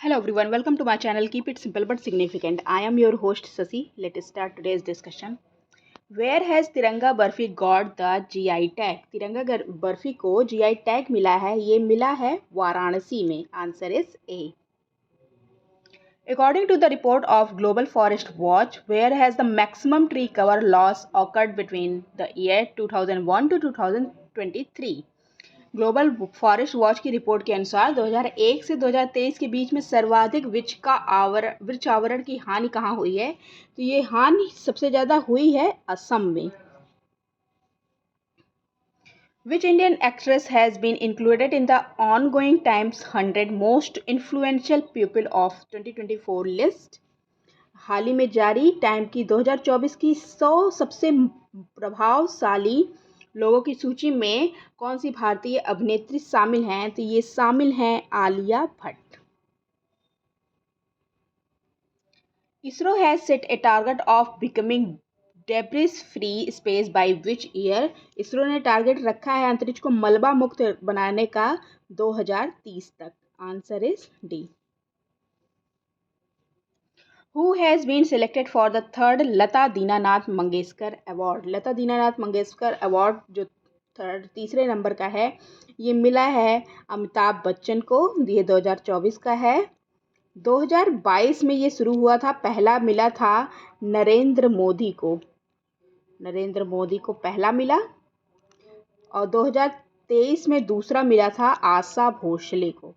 Hello everyone, welcome to my channel. Keep it simple but significant. I am your host Sasi. Let's start today's discussion. Where has Tiranga Barfi got the GI tag? तिरंगा बर्फी को GI tag मिला है. ये मिला है वाराणसी में. Answer is A. According to the report of Global Forest Watch, where has the maximum tree cover loss occurred between the year 2001 to 2023? Global forest watch की report के अनुसार 2001 से 2023 के बीच में सर्वाधिक वृक्ष आवरण की हानि कहाँ हुई है? तो ये हानि सबसे ज़्यादा हुई है असम में. Which Indian actress has been included in the ongoing Times 100 Most Influential People of 2024 list? हाल ही में जारी टाइम की 2024 की 100 सबसे प्रभावशाली लोगों की सूची में कौन सी भारतीय अभिनेत्री शामिल हैं? तो ये शामिल हैं Alia Bhatt. ISRO has set A target of becoming debris free space by which year? ISRO ने टारगेट रखा है अंतरिक्ष को मलबा मुक्त बनाने का 2030 तक. Answer is D. Who has been selected for the third Lata Dinanath Mangeshkar award? Lata Dinanath Mangeshkar award जो तीसरे नंबर का है, ये मिला है अमिताभ बच्चन को. ये 2024 का है. 2022 में ये शुरू हुआ था. पहला मिला था नरेंद्र मोदी को. नरेंद्र मोदी को पहला मिला और 2023 में दूसरा मिला था आशा भोसले को.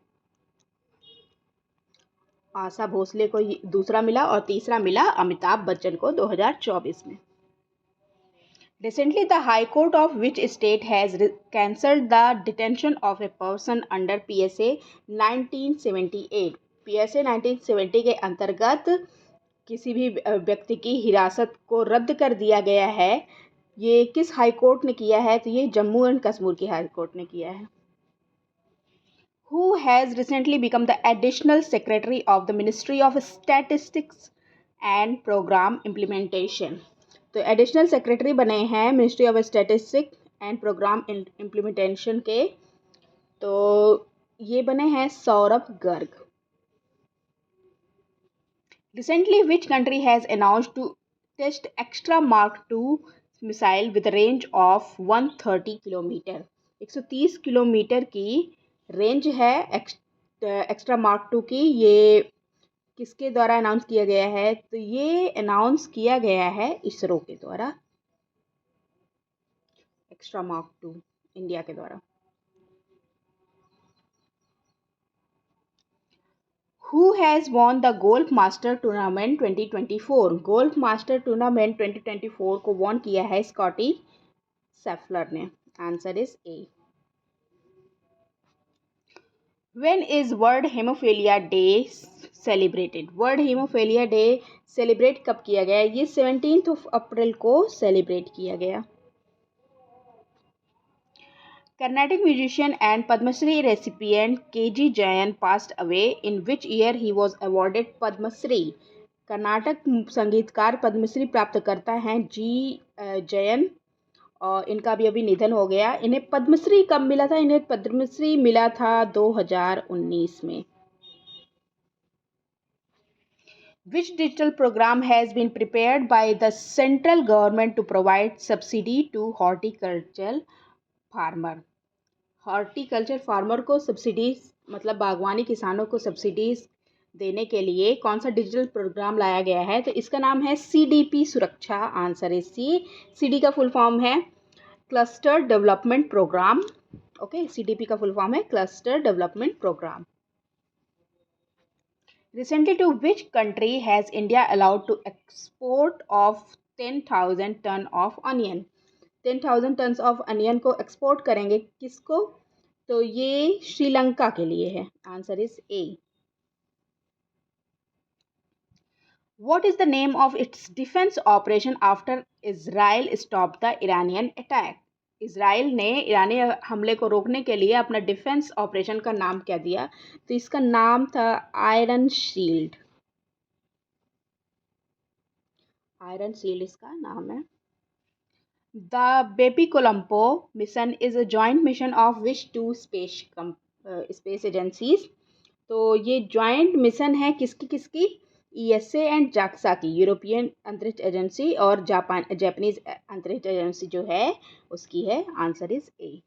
आशा भोसले को दूसरा मिला और तीसरा मिला अमिताभ बच्चन को 2024 में. Recently, the High Court of which state has cancelled the detention of a person under PSA 1978? PSA 1970 के अंतर्गत किसी भी व्यक्ति की हिरासत को रद्द कर दिया गया है. ये किस हाई कोर्ट ने किया है? तो ये जम्मू एंड कश्मीर की हाई कोर्ट ने किया है. Who has recently become the additional secretary of the Ministry of Statistics and Program Implementation? तो एडिशनल सेक्रेटरी बने हैं ministry of statistics and programme implementation के. तो ये बने हैं Saurabh Garg. Recently, which country has announced to test extra Mark II missile with a range of 130 kilometre? 130 kilometre की range है एक्स्ट्रा मार्क 2 की. ये किसके द्वारा अनाउंस किया गया है? तो ये अनाउंस किया गया है इसरो के द्वारा. एक्स्ट्रा मार्क 2 इंडिया के द्वारा. Who has won the golf master tournament 2024? Golf master tournament 2024 को वॉन किया है स्कॉटी सेफलर ने. Answer is A. When is World Hemophilia Day celebrated? World Hemophilia Day celebrate कब किया गया? ये 17 अप्रैल को सेलिब्रेट किया गया. Carnatic musician and Padma Shri recipient K.G. Jayan passed away. In which year he was awarded Padma Shri? Karnataka संगीतकार पद्मश्री प्राप्त करता हैं जी जयन और इनका भी अभी निधन हो गया. इन्हें पद्मश्री कब मिला था? इन्हें पद्मश्री मिला था 2019 में. Which digital program has been prepared by the central government to provide subsidy to horticultural farmer? Horticulture farmer को सब्सिडीज मतलब बागवानी किसानों को सब्सिडीज देने के लिए कौन सा डिजिटल प्रोग्राम लाया गया है? तो इसका नाम है CDP सुरक्षा. Answer is C. CD का फुल फॉर्म है cluster development programme. Okay, CDP का फुल फॉर्म है cluster development programme. Recently, to which country has India allowed to export of 10,000 ton of onion? 10,000 tons of onion को export करेंगे किसको? तो ये श्रीलंका के लिए है. Answer is A. What is the name of its defense operation after Israel stopped the Iranian attack? Israel ने ईरानी हमले को रोकने के लिए अपना डिफेंस ऑपरेशन का नाम क्या दिया? तो इसका नाम था आयरन शील्ड. आयरन शील्ड इसका नाम है. The Bepi-Colombo mission is a joint mission of which two space agencies? तो ये ज्वाइंट मिशन है किसकी ईएसए एंड जाक्सा की, यूरोपियन अंतरिक्ष एजेंसी और जापानीज अंतरिक्ष एजेंसी जो है उसकी है। Answer is A.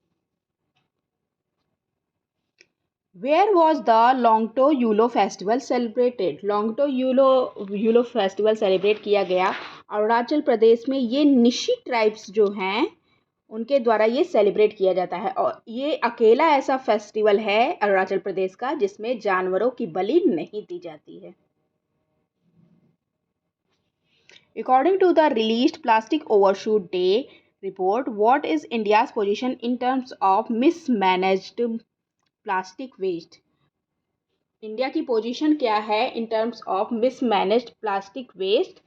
Where was the Longte Yullo festival celebrated? Longte Yullo festival celebrate किया गया अरुणाचल प्रदेश में। ये निशी ट्राइब्स जो हैं उनके द्वारा ये सेलिब्रेट किया जाता है और ये अकेला ऐसा फेस्टिवल है अरुणाचल प्रदेश का जिसमें जानवरों की बलि नहीं दी जाती है। According to the released Plastic Overshoot Day report, what is India's position in terms of mismanaged plastic waste? India की पोजीशन क्या है in terms of mismanaged plastic waste?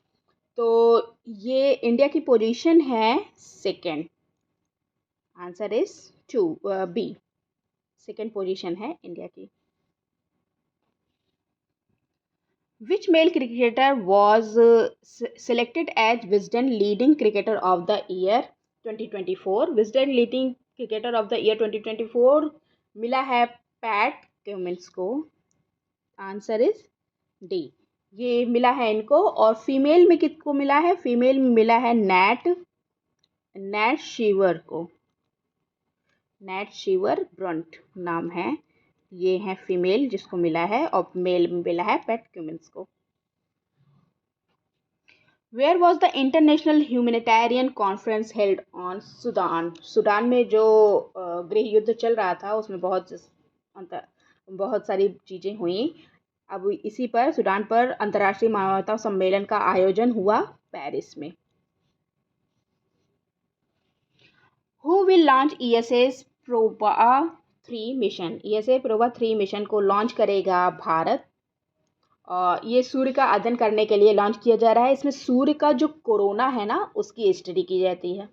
तो ये इंडिया की पोजीशन है second. Answer is B. Second position है India की। Which male cricketer was selected as Wisden Leading Cricketer of the Year 2024? Wisden Leading Cricketer of the Year 2024 मिला है Pat Cummins को। Answer is D. ये मिला है इनको। और फीमेल में किसको मिला है? फीमेल में मिला है नैट शीवर को। नैट शीवर ब्रंट नाम है। ये है फीमेल जिसको मिला है और मेल में मिला है पैट कमिंस को। Where was the international humanitarian conference held on Sudan? Sudan में जो गृह युद्ध चल रहा था उसमें बहुत सारी चीज़ें हुई। अब इसी पर सूडान पर अंतर्राष्ट्रीय मानवता सम्मेलन का आयोजन हुआ पेरिस में। Who will launch ESS PROBA 3 mission? ESA PROBA 3 mission को लॉन्च करेगा भारत। ये सूर्य का अध्ययन करने के लिए लॉन्च किया जा रहा है। इसमें सूर्य का जो कोरोना है ना उसकी स्टडी की जाती है।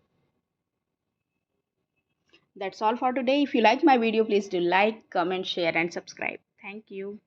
That's all for today. If you like my video, please do like, comment, share and subscribe. Thank you.